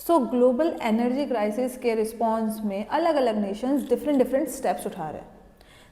सो global energy crisis के response में अलग अलग नेशंस डिफरेंट स्टेप्स उठा रहे हैं।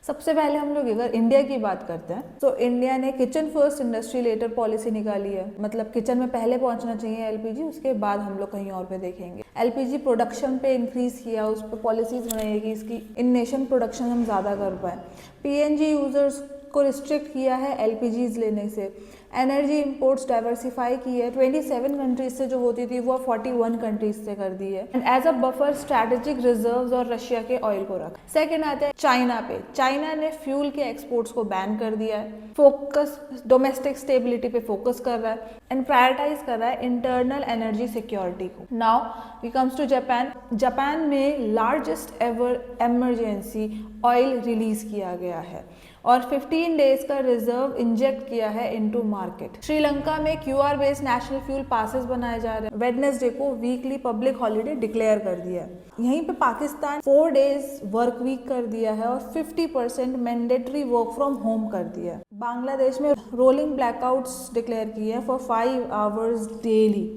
सबसे पहले हम लोग अगर इंडिया की बात करते हैं तो इंडिया ने kitchen first industry later policy निकाली है। मतलब किचन में पहले पहुंचना चाहिए एलपीजी, उसके बाद हम लोग कहीं और पे देखेंगे। एलपीजी प्रोडक्शन पे इंक्रीज किया, उस पर पॉलिसीज बनाई कि इसकी इन नेशन प्रोडक्शन हम ज़्यादा कर पाए। पीएनजी यूजर्स को रिस्ट्रिक्ट किया है एलपीजीज लेने से। एनर्जी इंपोर्ट्स डाइवर्सिफाई की है, 27 कंट्रीज से जो होती थी वो 41 कंट्रीज से कर दी है। And as a buffer strategic reserves और रशिया के ऑयल को रखा। सेकेंड आता है चाइना पे। चाइना ने फ्यूल के एक्सपोर्ट्स को बैन कर दिया है, फोकस डोमेस्टिक स्टेबिलिटी पे फोकस कर रहा है एंड प्रायोरिटाइज कर रहा है इंटरनल एनर्जी सिक्योरिटी को। Now we comes to Japan. Japan में largest ever emergency oil release किया गया है और 15 डेज का रिजर्व इंजेक्ट किया है इनटू मार्केट। श्रीलंका में QR based national fuel passes बनाए जा रहे हैं। वेडनेसडे को वीकली पब्लिक हॉलिडे डिक्लेयर कर दिया है। यहीं पे पाकिस्तान 4 डेज वर्क वीक कर दिया है और 50% मैंडेटरी वर्क फ्रॉम होम कर दिया है। बांग्लादेश में रोलिंग ब्लैकआउट्स डिक्लेयर किए हैं फॉर 5 आवर्स डेली।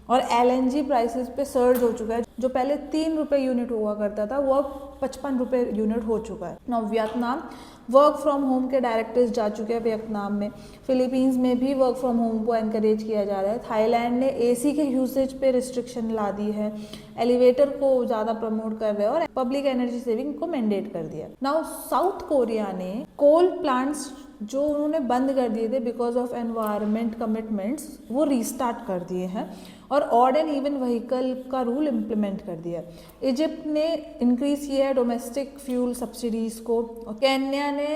और एलएनजी प्राइसेस पे सर्ज हो चुका है, जो पहले 3 रुपये यूनिट हुआ करता था वो अब 55 रुपये यूनिट हो चुका है। Now Vietnam work from home के डायरेक्टिव्स जा चुके हैं वियतनाम में। फिलीपींस में भी वर्क फ्रॉम होम को एनकरेज किया जा रहा है। थाईलैंड ने एसी के यूसेज पे रिस्ट्रिक्शन ला दी है, एलिवेटर को ज़्यादा प्रमोट कर रहे हैं और पब्लिक एनर्जी सेविंग को मैंडेट कर दिया। नाउ साउथ कोरिया ने कोल प्लांट्स जो उन्होंने बंद कर दिए थे बिकॉज ऑफ एनवायरनमेंट कमिटमेंट्स वो रीस्टार्ट कर दिए हैं और ऑड एंड इवन व्हीकल का रूल इम्प्लीमेंट कर दिया। इजिप्ट ने इंक्रीज किया है डोमेस्टिक फ्यूल सब्सिडीज़ को। केन्या ने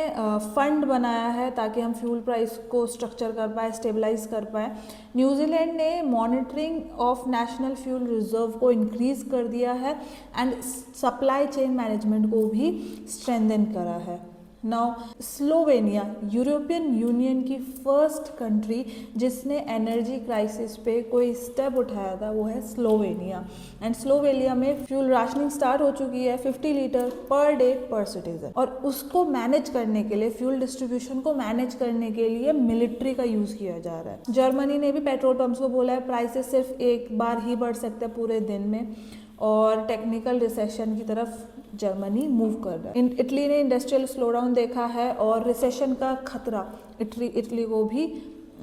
फंड बनाया है ताकि हम फ्यूल प्राइस को स्ट्रक्चर कर पाए, स्टेबलाइज कर पाए। न्यूजीलैंड ने monitoring of national fuel reserve को इंक्रीज कर दिया है एंड सप्लाई चेन मैनेजमेंट को भी स्ट्रेंथन करा है। नाउ स्लोवेनिया यूरोपियन यूनियन की फर्स्ट कंट्री जिसने एनर्जी क्राइसिस पे कोई स्टेप उठाया था वो है स्लोवेनिया। एंड स्लोवेनिया में फ्यूल राशनिंग स्टार्ट हो चुकी है 50 लीटर पर डे पर सिटीजन। और उसको मैनेज करने के लिए, फ्यूल डिस्ट्रीब्यूशन को मैनेज करने के लिए मिलिट्री का यूज़ किया जा रहा है। जर्मनी ने भी पेट्रोल पंप्स को बोला है प्राइसेस सिर्फ एक बार ही बढ़ सकते हैं पूरे दिन में और टेक्निकल रिसेशन की तरफ जर्मनी मूव कर रहा है। इटली ने इंडस्ट्रियल स्लोडाउन देखा है और रिसेशन का खतरा इटली को भी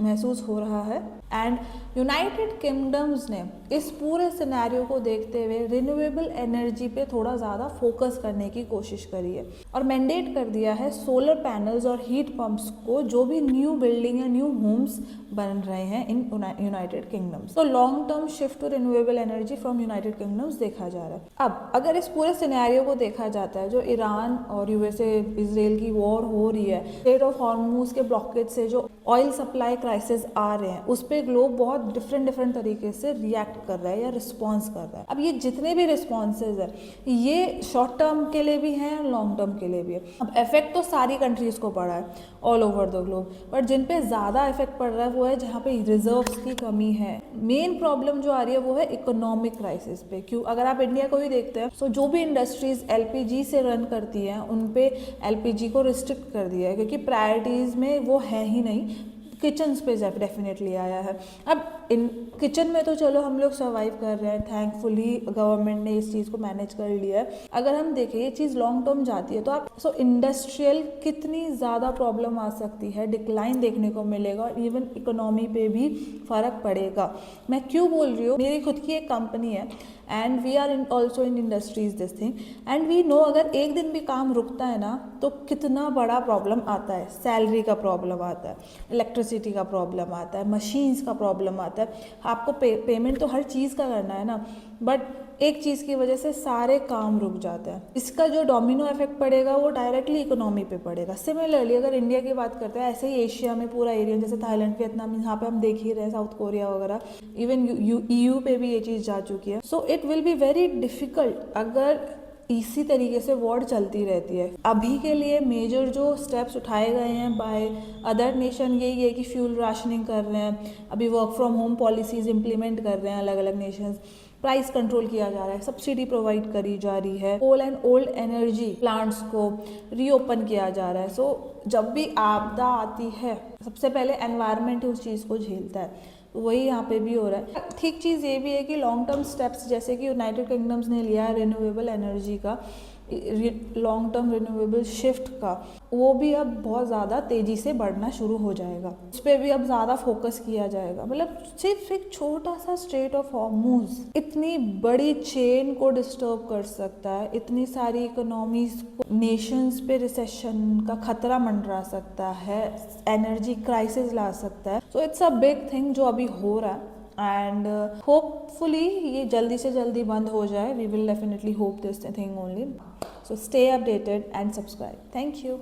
महसूस हो रहा है। एंड यूनाइटेड किंगडम्स ने इस पूरे सिनेरियो को देखते हुए रिन्यूएबल एनर्जी पे थोड़ा ज़्यादा फोकस करने की कोशिश करी है और मैंडेट कर दिया है सोलर पैनल्स और हीट पंप्स को जो भी न्यू बिल्डिंग या न्यू होम्स बन रहे हैं इन यूनाइटेड किंगडम्स। तो long term shift to renewable energy from United Kingdoms देखा जा रहा है। अब अगर इस पूरे सिनेरियो को देखा जाता है, जो ईरान और यूएसए इसराइल की वॉर हो रही है, स्ट्रेट ऑफ हॉर्मुज के ब्लॉकेज से जो ऑयल सप्लाई क्राइसिस आ रहे हैं उस पर ग्लोब बहुत डिफरेंट तरीके से रिएक्ट कर रहा है या रिस्पॉन्स कर रहा है। अब ये जितने भी रिस्पॉन्सेज है ये शॉर्ट टर्म के लिए भी हैं और लॉन्ग टर्म के लिए भी है। अब इफेक्ट तो सारी कंट्रीज को पड़ा है all over the globe, but जिन पे ज़्यादा इफेक्ट पड़ रहा है वो है जहाँ पे रिजर्व्स की कमी है। मेन प्रॉब्लम जो आ रही है वो है इकोनॉमिक क्राइसिस पे। क्यों? अगर आप इंडिया को भी देखते हैं तो जो भी इंडस्ट्रीज एलपीजी से रन करती हैं उन पे एलपीजी को रिस्ट्रिक्ट कर दिया है क्योंकि प्रायोरिटीज़ में वो है ही नहीं। किचन पे डेफिनेटली आया है। अब इन किचन में तो चलो हम लोग सर्वाइव कर रहे हैं, थैंकफुली गवर्नमेंट ने इस चीज़ को मैनेज कर लिया है। अगर हम देखें ये चीज़ लॉन्ग टर्म जाती है तो आप इंडस्ट्रियल कितनी ज़्यादा प्रॉब्लम आ सकती है, डिक्लाइन देखने को मिलेगा और इवन इकोनॉमी पे भी फ़र्क पड़ेगा। मैं क्यों बोल रही हूँ, मेरी खुद की एक कंपनी है and we are also in industries this thing and we know अगर एक दिन भी काम रुकता है ना तो कितना बड़ा प्रॉब्लम आता है। सैलरी का प्रॉब्लम आता है, इलेक्ट्रिसिटी का प्रॉब्लम आता है, मशीन्स का प्रॉब्लम आता है। आपको पेमेंट तो हर चीज़ का करना है ना, बट एक चीज़ की वजह से सारे काम रुक जाते हैं। इसका जो डोमिनो इफेक्ट पड़ेगा वो डायरेक्टली इकोनॉमी पे पड़ेगा। सिमिलरली अगर इंडिया की बात करते हैं, ऐसे ही एशिया में पूरा एरिया जैसे थाईलैंड, वियतनाम, यहाँ पे हम देख ही रहे हैं, साउथ कोरिया वगैरह, इवन EU पे भी ये चीज़ जा चुकी है। So it will be very difficult अगर इसी तरीके से वॉर चलती रहती है। अभी के लिए मेजर जो स्टेप्स उठाए गए हैं बाय अदर नेशन यही है कि फ्यूल राशनिंग कर रहे हैं, अभी work from home policies implement कर रहे हैं अलग अलग नेशंस, प्राइस कंट्रोल किया जा रहा है, सब्सिडी प्रोवाइड करी जा रही है, कोल एंड ओल्ड एनर्जी प्लांट्स को रीओपन किया जा रहा है। सो जब भी आपदा आती है सबसे पहले एनवायरनमेंट उस चीज़ को झेलता है। वही यहाँ पे भी हो रहा है। ठीक चीज़ ये भी है कि लॉन्ग टर्म स्टेप्स जैसे कि यूनाइटेड किंगडम्स ने लिया है रिन्यूएबल एनर्जी का, लॉन्ग टर्म रिन्यूएबल शिफ्ट का, वो भी अब बहुत ज़्यादा तेज़ी से बढ़ना शुरू हो जाएगा। उस पर भी अब ज़्यादा फोकस किया जाएगा। मतलब सिर्फ एक छोटा सा स्ट्रेट ऑफ हॉर्मुज इतनी बड़ी चेन को डिस्टर्ब कर सकता है, इतनी सारी इकोनॉमीज को, नेशंस पे रिसेशन का खतरा मंडरा सकता है, एनर्जी क्राइसिस ला सकता है। So it's a big thing जो अभी हो रहा है एंड होपफुली ये जल्दी से जल्दी बंद हो जाए। We will definitely hope this thing only. So stay updated and subscribe. Thank you.